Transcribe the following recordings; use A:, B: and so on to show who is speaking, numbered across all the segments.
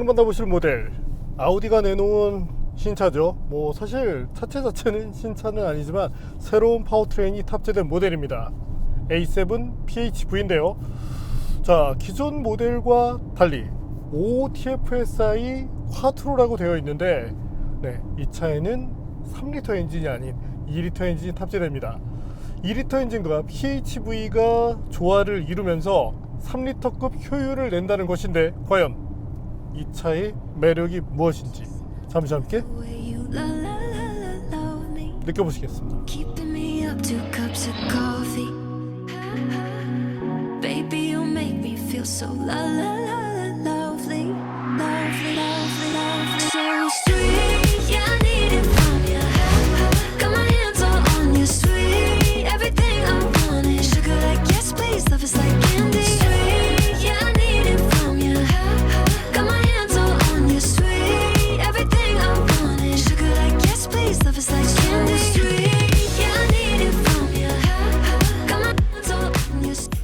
A: 만나보실 모델, 아우디가 내놓은 신차죠. 뭐 사실 차체 자체는 신차는 아니지만 새로운 파워트레인이 탑재된 모델입니다. A7 PHEV인데요. 자, 기존 모델과 달리 5TFSI 콰트로라고 되어 있는데, 이 차에는 3리터 엔진이 아닌 2리터 엔진이 탑재됩니다. 2리터 엔진과 PHEV가 조화를 이루면서 3리터급 효율을 낸다는 것인데, 과연 이 차의 매력이 무엇인지 잠시 함께 느껴보시겠습니다. Baby, you make me feel so lovely, lovely, lovely, lovely, so sweet. Yeah, I need it from you. Got my hands all on you, sweet. Everything I want is sugar like yes, please. Love is like candy, sweet. Yeah, I need it from you. Got my hands all on you, sweet. Everything I want is sugar like yes, please. Love is like candy, sweet. Yeah, I need it from you. Got my hands all on you, sweet.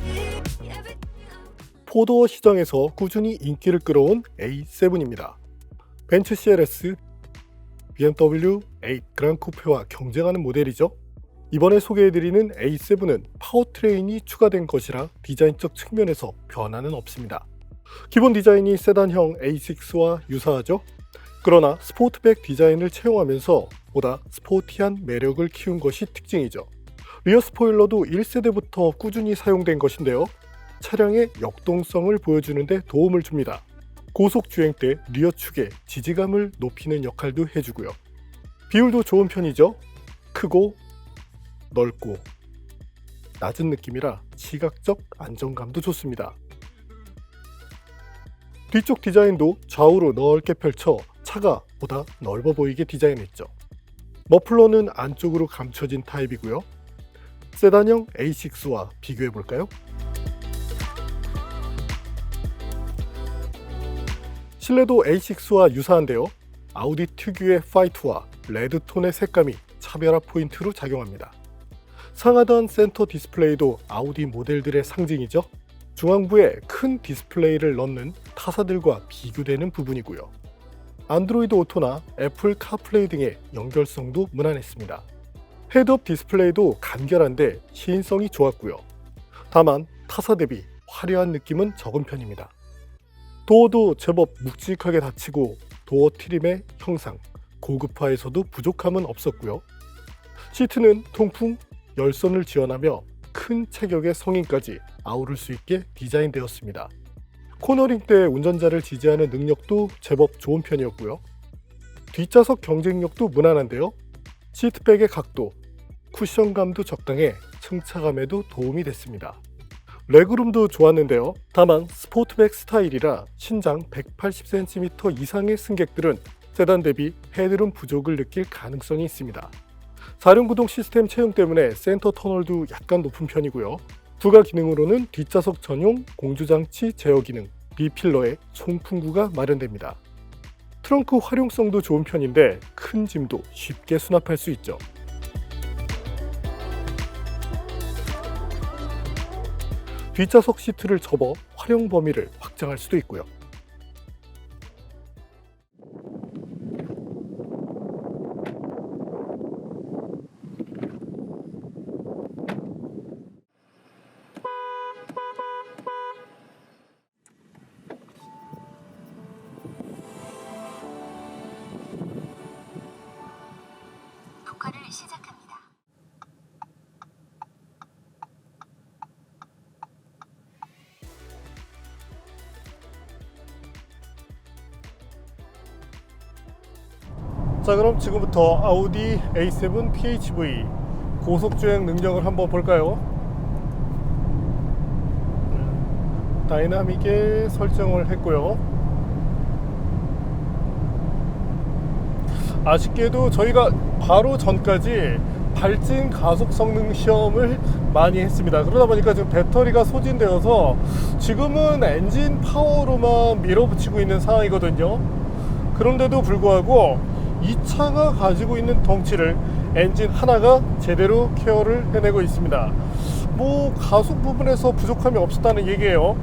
A: 포도어 시장에서 꾸준히 인기를 끌어온 A7입니다. 벤츠 CLS, BMW 8 그랑쿠페와 경쟁하는 모델이죠. 이번에 소개해드리는 A7은 파워트레인이 추가된 것이라 디자인적 측면에서 변화는 없습니다. 기본 디자인이 세단형 A6와 유사하죠. 그러나 스포트백 디자인을 채용하면서 보다 스포티한 매력을 키운 것이 특징이죠. 리어 스포일러도 1세대부터 꾸준히 사용된 것인데요. 차량의 역동성을 보여주는 데 도움을 줍니다. 고속 주행 때 리어 축의 지지감을 높이는 역할도 해주고요. 비율도 좋은 편이죠. 크고 넓고 낮은 느낌이라 시각적 안정감도 좋습니다. 뒤쪽 디자인도 좌우로 넓게 펼쳐 차가 보다 넓어 보이게 디자인했죠. 머플러는 안쪽으로 감춰진 타입이고요. 세단형 A6와 비교해 볼까요? 실내도 A6와 유사한데요. 아우디 특유의 화이트와 레드톤의 색감이 차별화 포인트로 작용합니다. 상하단 센터 디스플레이도 아우디 모델들의 상징이죠. 중앙부에 큰 디스플레이를 넣는 타사들과 비교되는 부분이고요. 안드로이드 오토나 애플 카플레이 등의 연결성도 무난했습니다. 헤드업 디스플레이도 간결한데 시인성이 좋았고요. 다만 타사 대비 화려한 느낌은 적은 편입니다. 도어도 제법 묵직하게 닫히고 도어 트림의 형상, 고급화에서도 부족함은 없었고요. 시트는 통풍, 열선을 지원하며 큰 체격의 성인까지 아우를 수 있게 디자인되었습니다. 코너링 때 운전자를 지지하는 능력도 제법 좋은 편이었고요. 뒷좌석 경쟁력도 무난한데요. 시트백의 각도, 쿠션감도 적당해 승차감에도 도움이 됐습니다. 레그룸도 좋았는데요. 다만 스포트백 스타일이라 신장 180cm 이상의 승객들은 세단 대비 헤드룸 부족을 느낄 가능성이 있습니다. 4륜구동 시스템 채용 때문에 센터 터널도 약간 높은 편이고요. 부가 기능으로는 뒷좌석 전용 공조장치 제어 기능, B필러에 송풍구가 마련됩니다. 트렁크 활용성도 좋은 편인데 큰 짐도 쉽게 수납할 수 있죠. 뒷좌석 시트를 접어 활용 범위를 확장할 수도 있고요.
B: 녹화를 시작합니다.
A: 자, 그럼 지금부터 아우디 A7 PHEV 고속주행 능력을 한번 볼까요? 다이나믹에 설정을 했고요. 아쉽게도 저희가 바로 전까지 발진 가속 성능 시험을 많이 했습니다. 그러다 보니까 지금 배터리가 소진되어서 지금은 엔진 파워로만 밀어붙이고 있는 상황이거든요. 그런데도 불구하고 이 차가 가지고 있는 덩치를 엔진 하나가 제대로 케어를 해내고 있습니다. 뭐 가속 부분에서 부족함이 없었다는 얘기예요.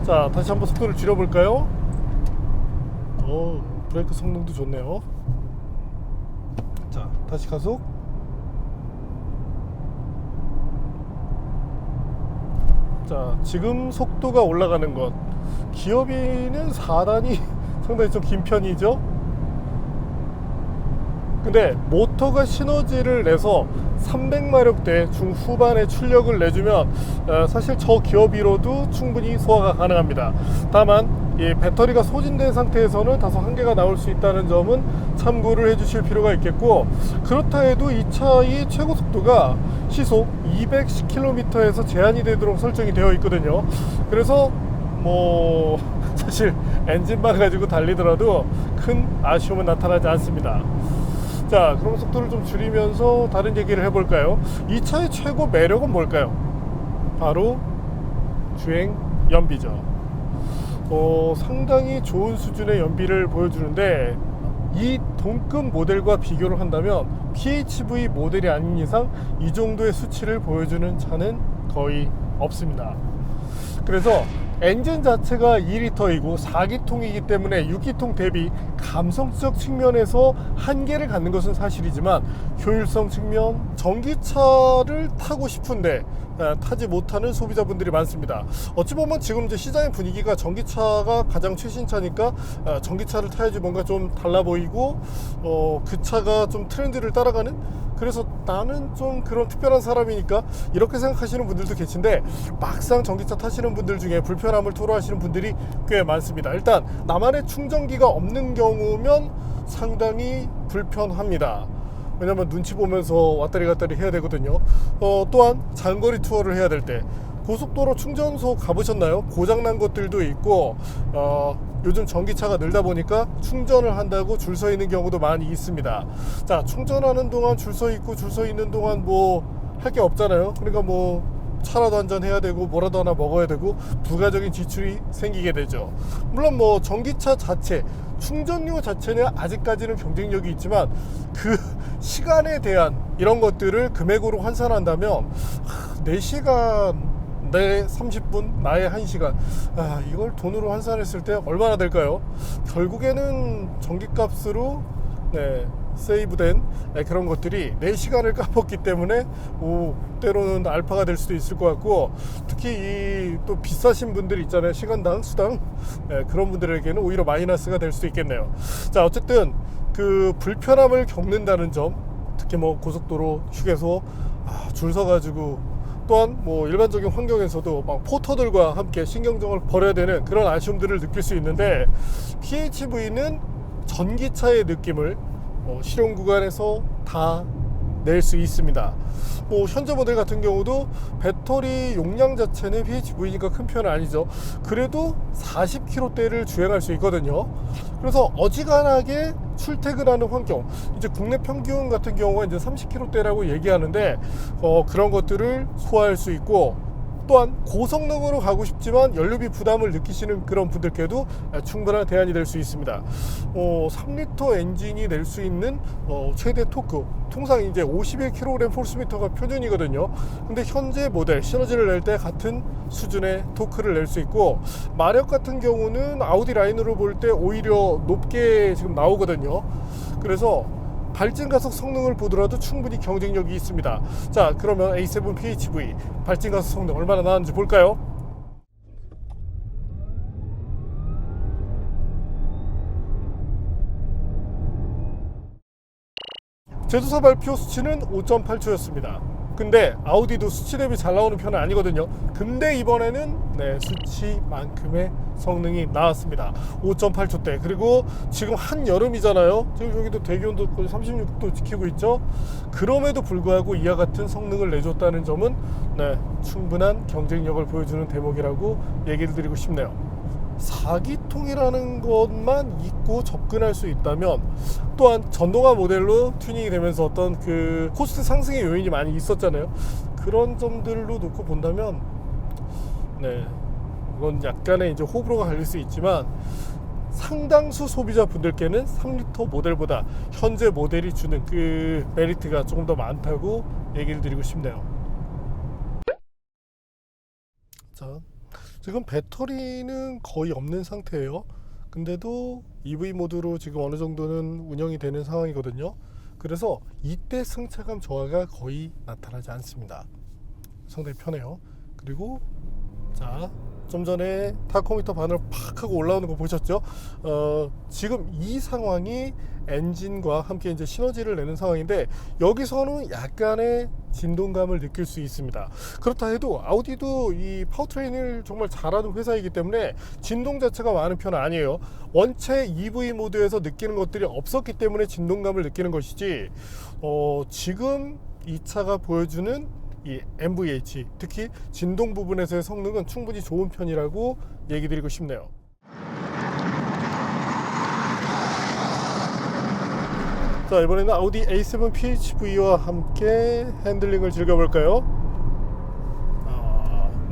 A: 자, 다시 한번 속도를 줄여볼까요? 브레이크 성능도 좋네요. 자, 다시 가속. 자, 지금 속도가 올라가는 것, 기어비는 4단이 상당히 좀 긴 편이죠. 근데 모터가 시너지를 내서 300마력대 중후반의 출력을 내주면 사실 저 기어비로도 충분히 소화가 가능합니다. 다만 이 배터리가 소진된 상태에서는 다소 한계가 나올 수 있다는 점은 참고를 해주실 필요가 있겠고, 그렇다 해도 이 차의 최고 속도가 시속 210km에서 제한이 되도록 설정이 되어 있거든요. 그래서 뭐 사실 엔진만 가지고 달리더라도 큰 아쉬움은 나타나지 않습니다. 자, 그럼 속도를 좀 줄이면서 다른 얘기를 해볼까요? 이 차의 최고 매력은 뭘까요? 바로 주행 연비죠. 상당히 좋은 수준의 연비를 보여주는데, 이 동급 모델과 비교를 한다면 PHV 모델이 아닌 이상 이 정도의 수치를 보여주는 차는 거의 없습니다. 그래서 엔진 자체가 2리터이고 4기통이기 때문에 6기통 대비 감성적 측면에서 한계를 갖는 것은 사실이지만, 효율성 측면, 전기차를 타고 싶은데 타지 못하는 소비자분들이 많습니다. 어찌 보면 지금 이제 시장의 분위기가 전기차가 가장 최신차니까 전기차를 타야지 뭔가 좀 달라 보이고 그 차가 좀 트렌드를 따라가는, 그래서 나는 좀 그런 특별한 사람이니까 이렇게 생각하시는 분들도 계신데, 막상 전기차 타시는 분들 중에 불편함을 토로하시는 분들이 꽤 많습니다. 일단 나만의 충전기가 없는 경우면 상당히 불편합니다. 왜냐면 눈치 보면서 왔다리 갔다리 해야 되거든요. 또한 장거리 투어를 해야 될 때 고속도로 충전소 가보셨나요? 고장난 것들도 있고 요즘 전기차가 늘다 보니까 충전을 한다고 줄 서 있는 경우도 많이 있습니다. 자, 충전하는 동안 줄 서 있고 줄 서 있는 동안 뭐 할 게 없잖아요. 그러니까 뭐 차라도 한잔 해야 되고 뭐라도 하나 먹어야 되고 부가적인 지출이 생기게 되죠. 물론 뭐 전기차 자체 충전료 자체는 아직까지는 경쟁력이 있지만, 그 시간에 대한 이런 것들을 금액으로 환산한다면 4시간 내 30분, 나의 1시간, 이걸 돈으로 환산했을 때 얼마나 될까요? 결국에는 전기값으로 세이브된 그런 것들이 4시간을 까먹기 때문에 때로는 알파가 될 수도 있을 것 같고, 특히 이 또 비싸신 분들 있잖아요. 시간당, 수당, 그런 분들에게는 오히려 마이너스가 될 수도 있겠네요. 자, 어쨌든 그 불편함을 겪는다는 점, 특히 뭐 고속도로 휴게소 줄 서가지고, 또한 뭐 일반적인 환경에서도 막 포터들과 함께 신경전을 벌여야 되는 그런 아쉬움들을 느낄 수 있는데, PHV는 전기차의 느낌을 실용 구간에서 다 낼 수 있습니다. 뭐 현재 모델 같은 경우도 배터리 용량 자체는 PHV니까 큰 편은 아니죠. 그래도 40km대를 주행할 수 있거든요. 그래서 어지간하게 출퇴근하는 환경, 이제 국내 평균 같은 경우가 이제 30km대라고 얘기하는데 그런 것들을 소화할 수 있고, 또한 고성능으로 가고 싶지만 연료비 부담을 느끼시는 그런 분들께도 충분한 대안이 될 수 있습니다. 3리터 엔진이 낼 수 있는 최대 토크, 통상 이제 51kgm/가 표준이거든요. 근데 현재 모델 시너지를 낼 때 같은 수준의 토크를 낼 수 있고, 마력 같은 경우는 아우디 라인으로 볼 때 오히려 높게 지금 나오거든요. 그래서 발진 가속 성능을 보더라도 충분히 경쟁력이 있습니다. 자, 그러면 A7 PHV 발진 가속 성능 얼마나 나왔는지 볼까요? 제조사 발표 수치는 5.8초였습니다. 근데 아우디도 수치 대비 잘 나오는 편은 아니거든요. 근데 이번에는 수치만큼의 성능이 나왔습니다. 5.8초대. 그리고 지금 한여름이잖아요. 지금 여기도 대기온도 36도 지키고 있죠. 그럼에도 불구하고 이와 같은 성능을 내줬다는 점은 충분한 경쟁력을 보여주는 대목이라고 얘기를 드리고 싶네요. 4기통이라는 것만 잊고 접근할 수 있다면, 또한 전동화 모델로 튜닝이 되면서 어떤 그 코스트 상승의 요인이 많이 있었잖아요. 그런 점들로 놓고 본다면 이건 약간의 이제 호불호가 갈릴 수 있지만, 상당수 소비자분들께는 3리터 모델보다 현재 모델이 주는 그 메리트가 조금 더 많다고 얘기를 드리고 싶네요. 자, 지금 배터리는 거의 없는 상태예요. 근데도 EV 모드로 지금 어느 정도는 운영이 되는 상황이거든요. 그래서 이때 승차감 저하가 거의 나타나지 않습니다. 상당히 편해요. 그리고 자, 좀 전에 타코미터 바늘 팍 하고 올라오는 거 보셨죠? 지금 이 상황이 엔진과 함께 이제 시너지를 내는 상황인데, 여기서는 약간의 진동감을 느낄 수 있습니다. 그렇다 해도 아우디도 이 파워트레인을 정말 잘하는 회사이기 때문에 진동 자체가 많은 편은 아니에요. 원체 EV 모드에서 느끼는 것들이 없었기 때문에 진동감을 느끼는 것이지, 지금 이 차가 보여주는 이 MVH, 특히 진동 부분에서의 성능은 충분히 좋은 편이라고 얘기 드리고 싶네요. 자, 이번에는 아우디 A7 PHEV와 함께 핸들링을 즐겨볼까요?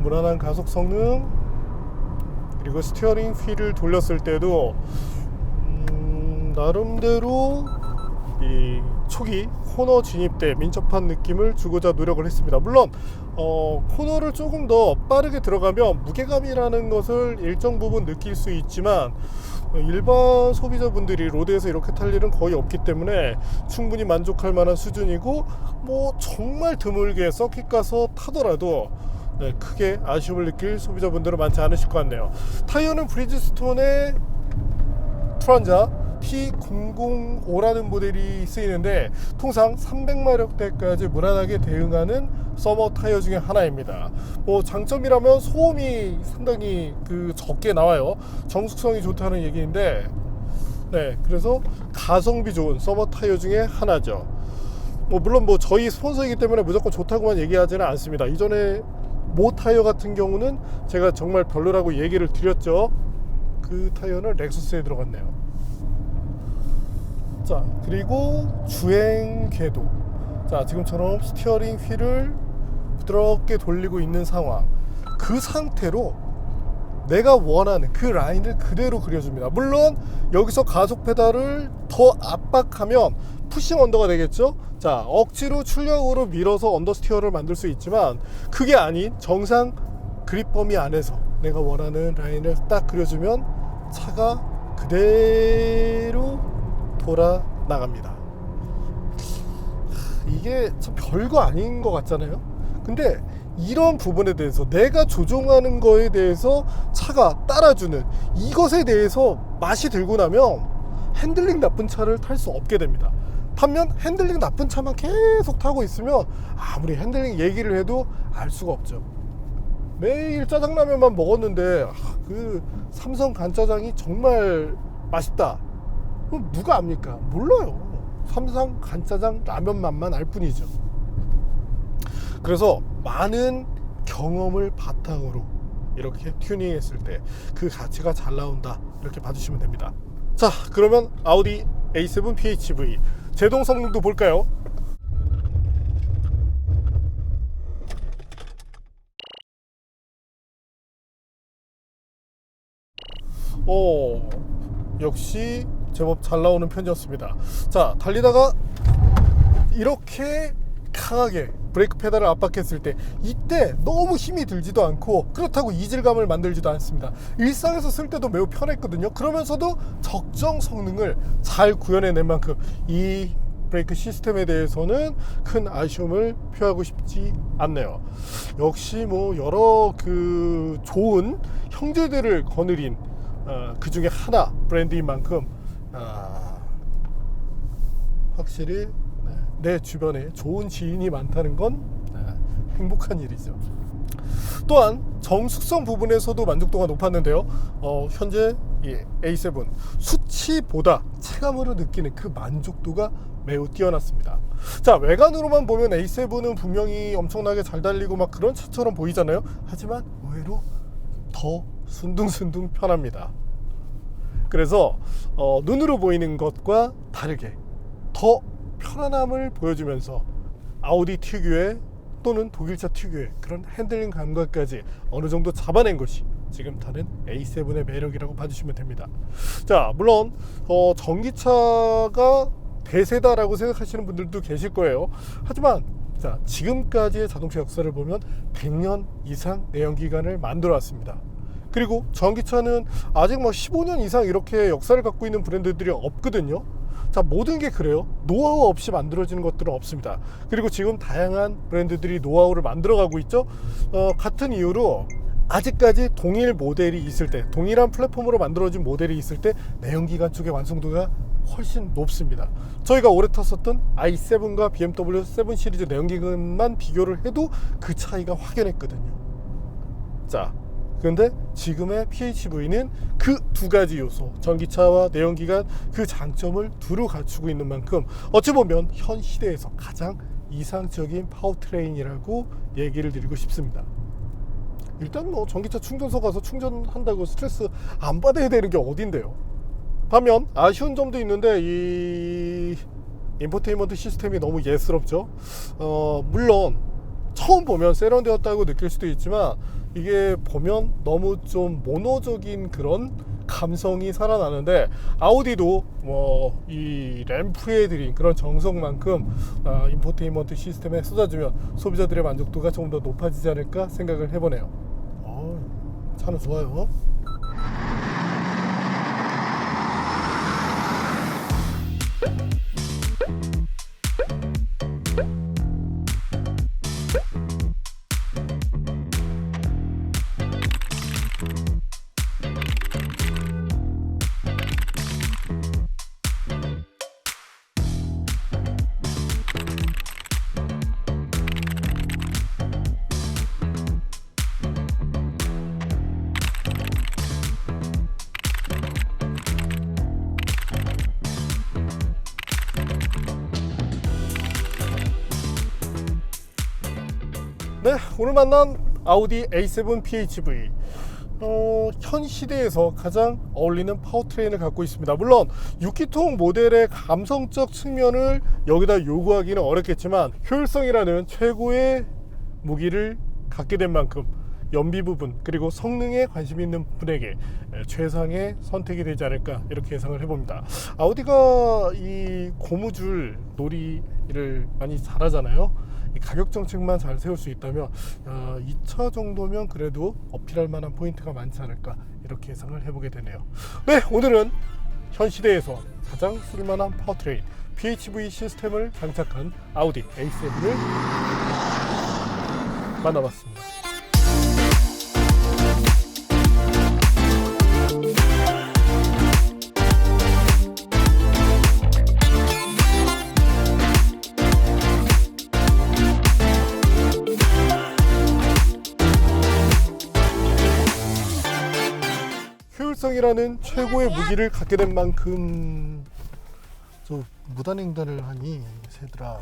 A: 무난한 가속 성능, 그리고 스티어링 휠을 돌렸을 때도 나름대로 이 초기 코너 진입 때 민첩한 느낌을 주고자 노력을 했습니다. 물론 코너를 조금 더 빠르게 들어가면 무게감이라는 것을 일정 부분 느낄 수 있지만, 일반 소비자분들이 로드에서 이렇게 탈 일은 거의 없기 때문에 충분히 만족할 만한 수준이고, 뭐 정말 드물게 서킷 가서 타더라도 크게 아쉬움을 느낄 소비자분들은 많지 않으실 것 같네요. 타이어는 브리지스톤의 트란자 T005라는 모델이 쓰이는데, 통상 300마력대까지 무난하게 대응하는 서머 타이어 중에 하나입니다. 뭐 장점이라면 소음이 상당히 적게 나와요. 정숙성이 좋다는 얘기인데, 그래서 가성비 좋은 서머 타이어 중에 하나죠. 물론 저희 스폰서이기 때문에 무조건 좋다고만 얘기하지는 않습니다. 이전에 모 타이어 같은 경우는 제가 정말 별로라고 얘기를 드렸죠. 그 타이어는 렉서스에 들어갔네요. 자, 그리고 주행 궤도. 자, 지금처럼 스티어링 휠을 부드럽게 돌리고 있는 상황. 그 상태로 내가 원하는 그 라인을 그대로 그려줍니다. 물론 여기서 가속 페달을 더 압박하면 푸싱 언더가 되겠죠. 자, 억지로 출력으로 밀어서 언더스티어를 만들 수 있지만, 그게 아닌 정상 그립 범위 안에서 내가 원하는 라인을 딱 그려주면 차가 그대로 돌아 나갑니다. 이게 참 별거 아닌 것 같잖아요. 근데 이런 부분에 대해서, 내가 조종하는 거에 대해서 차가 따라주는 이것에 대해서 맛이 들고 나면 핸들링 나쁜 차를 탈 수 없게 됩니다. 반면 핸들링 나쁜 차만 계속 타고 있으면 아무리 핸들링 얘기를 해도 알 수가 없죠. 매일 짜장라면만 먹었는데 그 삼성 간짜장이 정말 맛있다, 그럼 누가 압니까? 몰라요. 삼성 간짜장 라면 맛만 알 뿐이죠. 그래서 많은 경험을 바탕으로 이렇게 튜닝했을 때 그 가치가 잘 나온다, 이렇게 봐주시면 됩니다. 자, 그러면 아우디 A7 PHEV 제동 성능도 볼까요? 역시 제법 잘 나오는 편이었습니다. 자, 달리다가 이렇게 강하게 브레이크 페달을 압박했을 때, 이때 너무 힘이 들지도 않고 그렇다고 이질감을 만들지도 않습니다. 일상에서 쓸 때도 매우 편했거든요. 그러면서도 적정 성능을 잘 구현해낸 만큼 이 브레이크 시스템에 대해서는 큰 아쉬움을 표하고 싶지 않네요. 역시 여러 좋은 형제들을 거느린 그 중에 하나 브랜드인 만큼 확실히 내 주변에 좋은 지인이 많다는 건 행복한 일이죠. 또한 정숙성 부분에서도 만족도가 높았는데요. 현재 이 A7 수치보다 체감으로 느끼는 그 만족도가 매우 뛰어났습니다. 자, 외관으로만 보면 A7은 분명히 엄청나게 잘 달리고 막 그런 차처럼 보이잖아요. 하지만 의외로 더 순둥순둥 편합니다. 그래서 눈으로 보이는 것과 다르게 더 편안함을 보여주면서 아우디 특유의 또는 독일차 특유의 그런 핸들링 감각까지 어느 정도 잡아낸 것이 지금 타는 A7의 매력이라고 봐주시면 됩니다. 자, 물론 전기차가 대세다라고 생각하시는 분들도 계실 거예요. 하지만 자, 지금까지의 자동차 역사를 보면 100년 이상 내연기관을 만들어 왔습니다. 그리고 전기차는 아직 뭐 15년 이상 이렇게 역사를 갖고 있는 브랜드들이 없거든요. 자, 모든 게 그래요. 노하우 없이 만들어지는 것들은 없습니다. 그리고 지금 다양한 브랜드들이 노하우를 만들어가고 있죠. 같은 이유로 아직까지 동일 모델이 있을 때, 동일한 플랫폼으로 만들어진 모델이 있을 때 내연기관 쪽의 완성도가 훨씬 높습니다. 저희가 오래 탔었던 i7과 BMW 7 시리즈 내연기관만 비교를 해도 그 차이가 확연했거든요. 자, 그런데 지금의 PHEV는 그 두 가지 요소, 전기차와 내연기관 그 장점을 두루 갖추고 있는 만큼 어찌 보면 현 시대에서 가장 이상적인 파워트레인이라고 얘기를 드리고 싶습니다. 일단 뭐 전기차 충전소 가서 충전한다고 스트레스 안 받아야 되는 게 어딘데요. 반면 아쉬운 점도 있는데 이 인포테인먼트 시스템이 너무 예스럽죠. 물론 처음 보면 세련되었다고 느낄 수도 있지만 이게 보면 너무 좀 모노적인 그런 감성이 살아나는데, 아우디도 뭐 이 램프에 들인 그런 정성만큼 인포테인먼트 시스템에 쏟아주면 소비자들의 만족도가 조금 더 높아지지 않을까 생각을 해보네요. 차는 좋아요. 네, 오늘 만난 아우디 A7 PHEV 현 시대에서 가장 어울리는 파워트레인을 갖고 있습니다. 물론 6기통 모델의 감성적 측면을 여기다 요구하기는 어렵겠지만 효율성이라는 최고의 무기를 갖게 된 만큼 연비 부분 그리고 성능에 관심 있는 분에게 최상의 선택이 되지 않을까 이렇게 예상을 해봅니다. 아우디가 이 고무줄 놀이를 많이 잘하잖아요. 이 가격 정책만 잘 세울 수 있다면 이 차 정도면 그래도 어필할 만한 포인트가 많지 않을까 이렇게 예상을 해보게 되네요. 네, 오늘은 현 시대에서 가장 쓸만한 파워트레인 PHEV 시스템을 장착한 아우디 A7을 만나봤습니다. 효율성이라는 최고의 무기를 갖게 된 만큼 저 무단횡단을 하니 새들아.